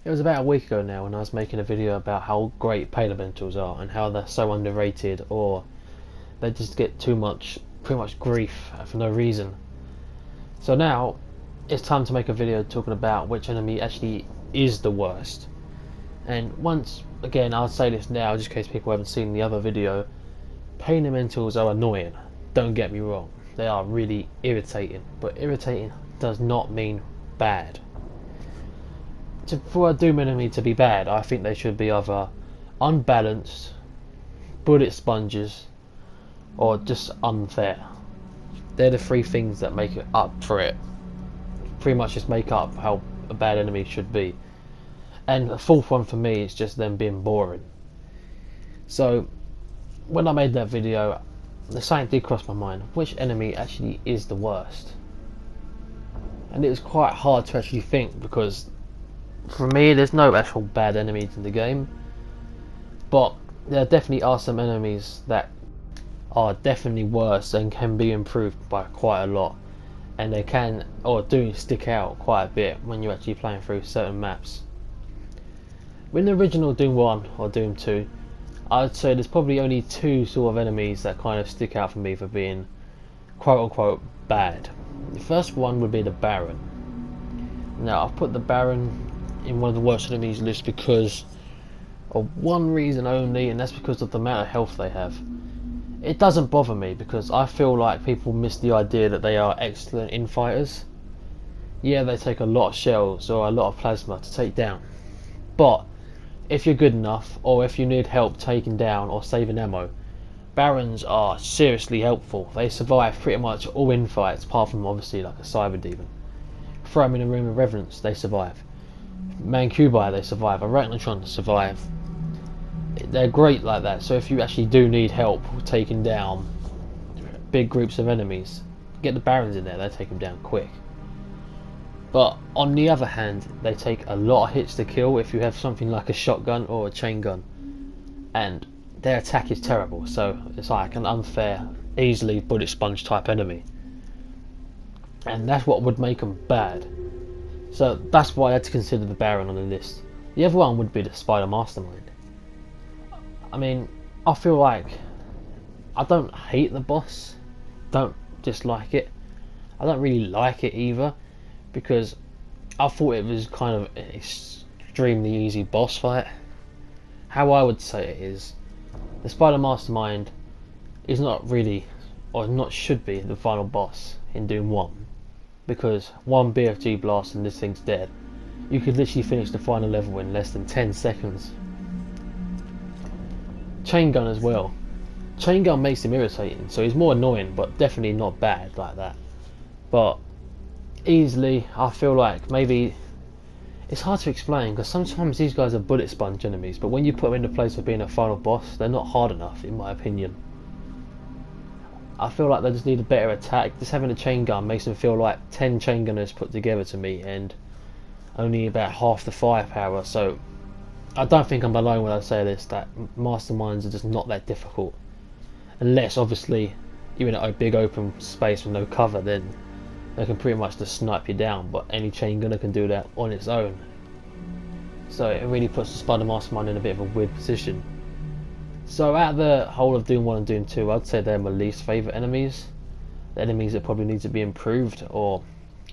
It was about a week ago now when I was making a video about how great pain elementals are and how they're so underrated, or they just get pretty much grief for no reason. So now it's time to make a video talking about which enemy actually is the worst. And once again, I'll say this now just in case people haven't seen the other video, pain elementals are annoying, don't get me wrong, they are really irritating, but irritating does not mean bad. For a Doom enemy to be bad, I think they should be either unbalanced, bullet sponges, or just unfair. They're the three things that make it up for it. Pretty much just make up how a bad enemy should be. And the fourth one for me is just them being boring. So when I made that video, the something did cross my mind, which enemy actually is the worst? And it was quite hard to actually think, because for me there's no actual bad enemies in the game, but there definitely are some enemies that are definitely worse and can be improved by quite a lot, and they can or do stick out quite a bit when you're actually playing through certain maps. In the original Doom 1 or Doom 2, I'd say there's probably only two sort of enemies that kind of stick out for me for being quote unquote bad. The first one would be the Baron. Now I've put the Baron in one of the worst enemies list because of one reason only, and that's because of the amount of health they have. It doesn't bother me because I feel like people miss the idea that they are excellent infighters. Yeah, they take a lot of shells or a lot of plasma to take down, but if you're good enough, or if you need help taking down or saving ammo, Barons are seriously helpful. They survive pretty much all infights, apart from obviously like a Cyber Demon. Throw them in a room of Revenants, they survive. Mancubi, they survive. Arachnotron survive. They're great like that. So if you actually do need help taking down big groups of enemies, get the Barons in there, they take them down quick. But on the other hand, they take a lot of hits to kill if you have something like a shotgun or a chain gun, and their attack is terrible, so it's like an unfair, easily bullet sponge type enemy, and that's what would make them bad. So that's why I had to consider the Baron on the list. The other one would be the Spider Mastermind. I mean, I feel like I don't hate the boss, don't dislike it, I don't really like it either, because I thought it was kind of an extremely easy boss fight. How I would say it is, the Spider Mastermind is not really, or not should be, the final boss in Doom 1, because one BFG blast and this thing's dead. You could literally finish the final level in less than 10 seconds. Chain gun as well. Chain gun makes him irritating, so he's more annoying, but definitely not bad like that. But easily, I feel like maybe it's hard to explain, because sometimes these guys are bullet sponge enemies, but when you put them in the place of being a final boss, they're not hard enough in my opinion. I feel like they just need a better attack. Just having a chain gun makes them feel like 10 chain gunners put together to me, and only about half the firepower. So I don't think I'm alone when I say this, that masterminds are just not that difficult, unless obviously you're in a big open space with no cover, then they can pretty much just snipe you down, but any chain gunner can do that on its own. So it really puts the Spider Mastermind in a bit of a weird position. So out of the whole of Doom 1 and Doom 2, I'd say they're my least favourite enemies. The enemies that probably need to be improved, or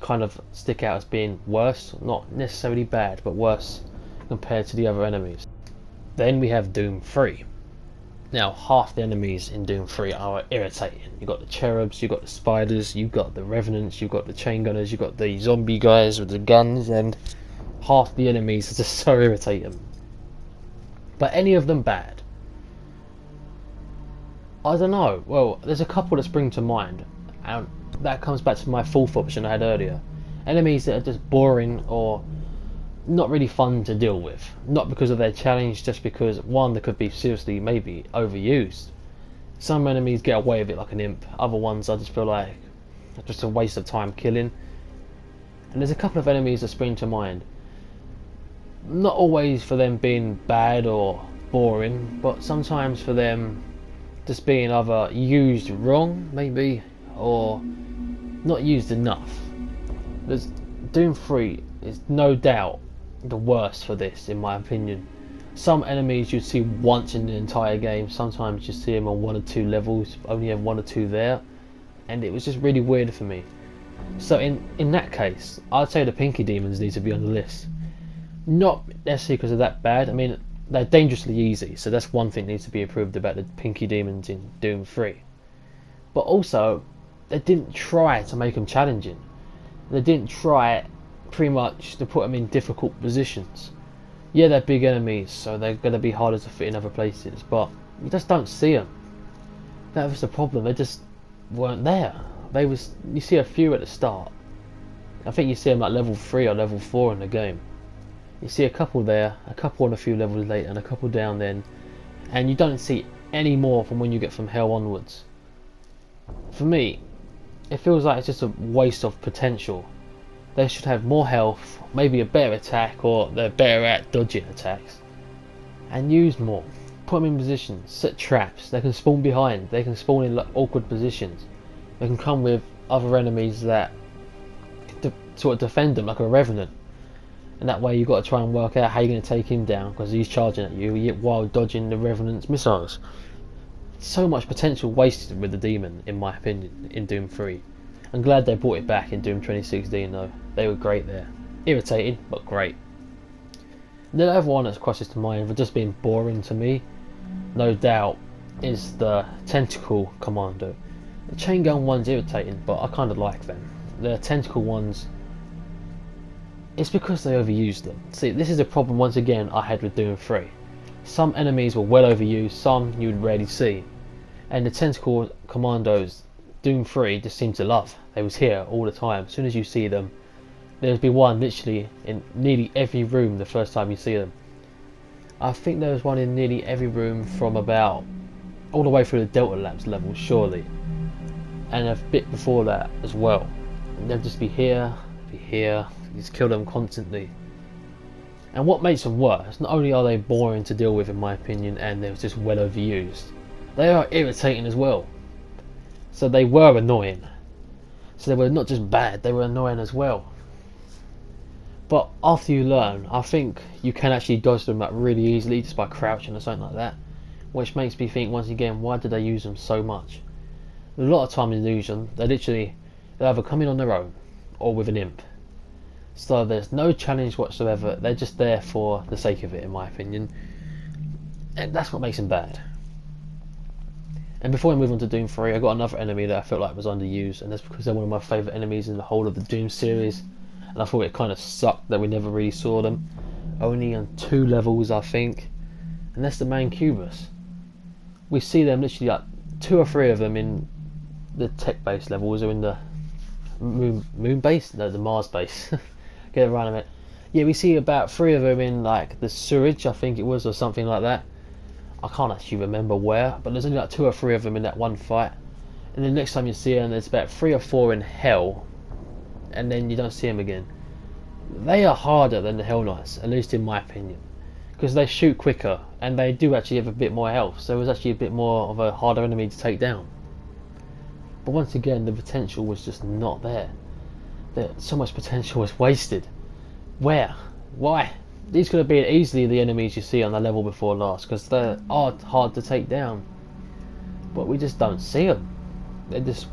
kind of stick out as being worse, not necessarily bad, but worse compared to the other enemies. Then we have Doom 3. Now, half the enemies in Doom 3 are irritating. You've got the cherubs, you've got the spiders, you've got the revenants, you've got the chain gunners, you've got the zombie guys with the guns, and half the enemies are just so irritating. But any of them bad? I don't know. Well, there's a couple that spring to mind, and that comes back to my fourth option I had earlier. Enemies that are just boring or not really fun to deal with, not because of their challenge, just because one, they could be seriously maybe overused. Some enemies get away with it like an imp, other ones I just feel like just a waste of time killing. And there's a couple of enemies that spring to mind, not always for them being bad or boring, but sometimes for them just being either used wrong maybe, or not used enough. There's Doom 3 is no doubt the worst for this, in my opinion. Some enemies you'd see once in the entire game. Sometimes you see them on 1 or 2 levels, only have 1 or 2 there, and it was just really weird for me. So in that case, I'd say the Pinky Demons need to be on the list. Not necessarily because they're that bad. I mean, they're dangerously easy, so that's one thing that needs to be improved about the Pinky Demons in Doom 3. But also, they didn't try to make them challenging. They didn't try pretty much to put them in difficult positions. Yeah, they're big enemies, so they're going to be harder to fit in other places, but you just don't see them. That was the problem. They just weren't there. You see a few at the start. I think you see them like level 3 or level 4 in the game. You see a couple there, a couple on a few levels later, and a couple down then, and you don't see any more from when you get from Hell onwards. For me, it feels like it's just a waste of potential. They should have more health, maybe a better attack, or they're better at dodging attacks, and use more. Put them in positions, set traps. They can spawn behind, they can spawn in like awkward positions. They can come with other enemies that sort of defend them, like a Revenant. And that way you've got to try and work out how you're going to take him down, because he's charging at you while dodging the Revenant's missiles. So much potential wasted with the Demon, in my opinion, in Doom 3. I'm glad they brought it back in Doom 2016 though. They were great there. Irritating, but great. The other one that's crosses to mind for just being boring to me, no doubt, is the Tentacle Commando. The chain gun one's irritating, but I kind of like them. The tentacle ones, it's because they overused them. See, this is a problem once again I had with Doom 3. Some enemies were well overused, some you would rarely see. And the Tentacle Commandos, Doom 3 just seemed to love. They was here all the time. As soon as you see them, there'd be one literally in nearly every room the first time you see them. I think there was one in nearly every room from about all the way through the Delta Labs level, surely. And a bit before that as well. And they'll just be here, you just kill them constantly. And what makes them worse, not only are they boring to deal with in my opinion, and they're just well overused, they are irritating as well. So they were annoying. So they were not just bad, they were annoying as well. But after you learn, I think you can actually dodge them like really easily just by crouching or something like that. Which makes me think once again, why do they use them so much? A lot of time in Illusion, they'll either come in on their own or with an imp. So there's no challenge whatsoever, they're just there for the sake of it in my opinion. And that's what makes them bad. And before I move on to Doom 3, I got another enemy that I felt like was underused, and that's because they're one of my favourite enemies in the whole of the Doom series. And I thought it kind of sucked that we never really saw them. Only on 2 levels I think. And that's the Mancubus. We see them literally like 2 or 3 of them in the tech base levels, or in the moon base? No, the Mars base. Get it right a minute. Yeah, we see about 3 of them in like the sewage, I think it was, or something like that. I can't actually remember where, but there's only like 2 or 3 of them in that one fight. And then next time you see them, there's about 3 or 4 in Hell, and then you don't see them again. They are harder than the Hell Knights, at least in my opinion, because they shoot quicker, and they do actually have a bit more health, so it was actually a bit more of a harder enemy to take down. But once again, the potential was just not there. So much potential was wasted. Where? Why? These could have been easily the enemies you see on the level before last, because they are hard to take down. But we just don't see them. They just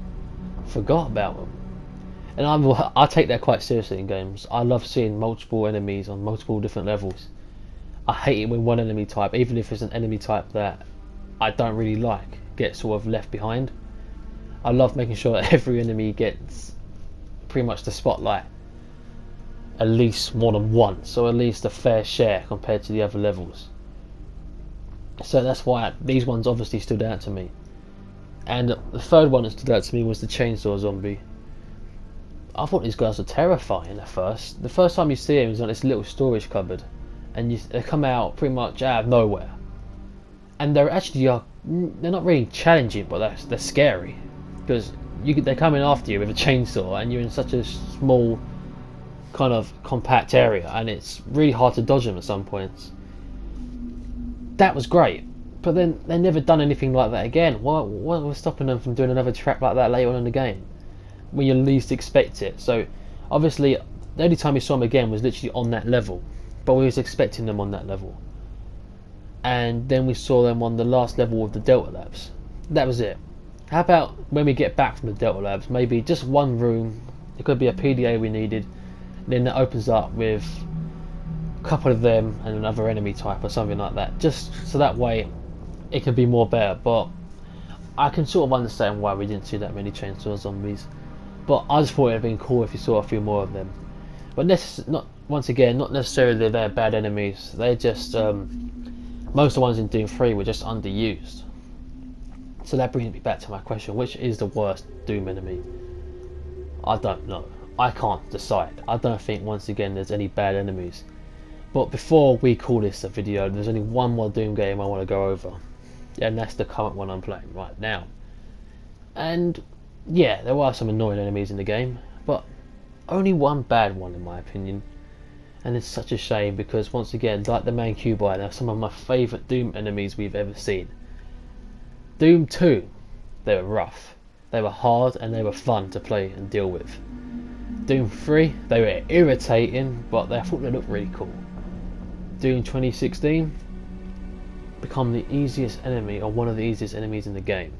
forgot about them. And I take that quite seriously in games. I love seeing multiple enemies on multiple different levels. I hate it when one enemy type, even if it's an enemy type that I don't really like, gets sort of left behind. I love making sure that every enemy gets pretty much the spotlight at least more than once, or at least a fair share compared to the other levels. So that's why these ones obviously stood out to me. And the third one that stood out to me was the Chainsaw Zombie. I thought these guys were terrifying at first. The first time you see him, he's on this little storage cupboard, and they come out pretty much out of nowhere. And they're not really challenging, but they're scary, because they're coming after you with a chainsaw, and you're in such a small kind of compact area, and it's really hard to dodge them at some points. That was great, but then they never done anything like that again. What was stopping them from doing another trap like that later on in the game, when you least expect it? So obviously the only time you saw them again was literally on that level, but we was expecting them on that level. And then we saw them on the last level of the Delta Labs. That was it. How about when we get back from the Delta Labs, maybe just one room, it could be a PDA we needed, then that opens up with a couple of them and another enemy type or something like that, just so that way it can be more better. But I can sort of understand why we didn't see that many chainsaw zombies, but I just thought it would have been cool if you saw a few more of them. But not once again, not necessarily they're bad enemies, they're just most of the ones in Doom 3 were just underused. So that brings me back to my question, which is the worst Doom enemy? I don't know. I can't decide. I don't think, once again, there's any bad enemies. But before we call this a video, there's only one more Doom game I want to go over. And that's the current one I'm playing right now. And yeah, there are some annoying enemies in the game, but only one bad one in my opinion. And it's such a shame because, once again, like the Mancubi, they're some of my favourite Doom enemies we've ever seen. Doom 2, they were rough, they were hard, and they were fun to play and deal with. Doom 3, they were irritating, but I thought they looked really cool. Doom 2016, become the easiest enemy, or one of the easiest enemies in the game.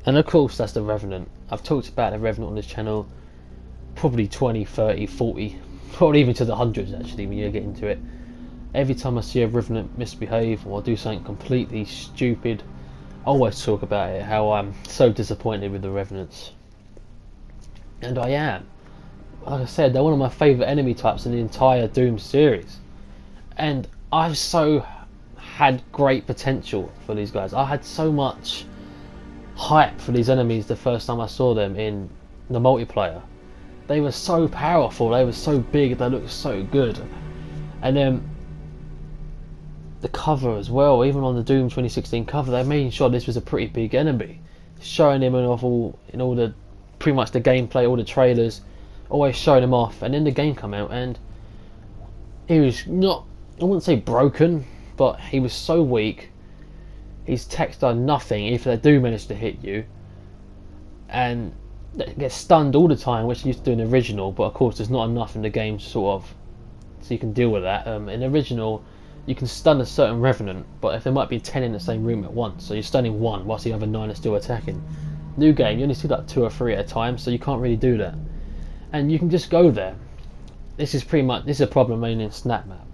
And of course that's the Revenant. I've talked about the Revenant on this channel probably 20, 30, 40, probably even to the hundreds actually when you get into it. Every time I see a Revenant misbehave or do something completely stupid, I always talk about it, how I'm so disappointed with the Revenants. And I am. Like I said, they're one of my favourite enemy types in the entire Doom series. And I've so had great potential for these guys. I had so much hype for these enemies the first time I saw them in the multiplayer. They were so powerful, they were so big, they looked so good. And then the cover as well, even on the Doom 2016 cover, they made sure this was a pretty big enemy, showing him in all the pretty much the gameplay, all the trailers, always showing him off. And then the game come out and he was not, I wouldn't say broken, but he was so weak. His tech's done nothing if they do manage to hit you, and they get stunned all the time, which they used to do in the original. But of course there's not enough in the game sort of so you can deal with that. In the original you can stun a certain Revenant, but if there might be 10 in the same room at once, so you're stunning one whilst the other 9 are still attacking. New game, you only see like 2 or 3 at a time, so you can't really do that. And you can just go there. This is a problem mainly in Snap Map.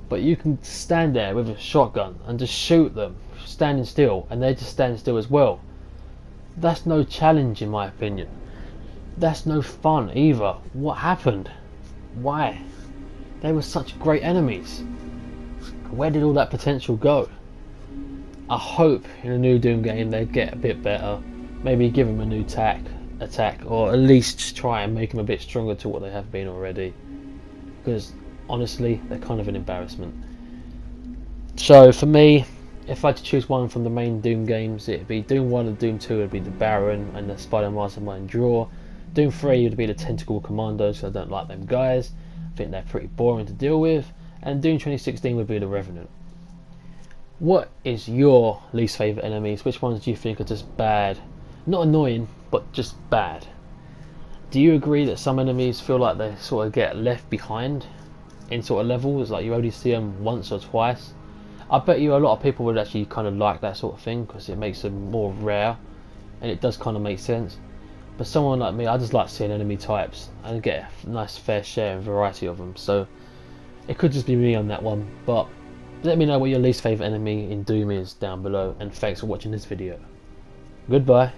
But you can stand there with a shotgun and just shoot them, standing still, and they just stand still as well. That's no challenge in my opinion. That's no fun either. What happened? Why? They were such great enemies. Where did all that potential go? I hope in a new Doom game they get a bit better. Maybe give them a new attack, or at least try and make them a bit stronger to what they have been already. Because honestly, they're kind of an embarrassment. So for me, if I had to choose one from the main Doom games, it'd be Doom 1 and Doom 2 would be the Baron and the Spider Mastermind Draw. Doom 3 would be the Tentacle Commandos, so I don't like them guys. I think they're pretty boring to deal with. And Doom 2016 would be the Revenant. What is your least favourite enemies? Which ones do you think are just bad? Not annoying, but just bad. Do you agree that some enemies feel like they sort of get left behind in sort of levels, like you only see them once or twice? I bet you a lot of people would actually kind of like that sort of thing because it makes them more rare, and it does kind of make sense. But someone like me, I just like seeing enemy types and get a nice fair share and variety of them. So it could just be me on that one, but let me know what your least favourite enemy in Doom is down below, and thanks for watching this video. Goodbye.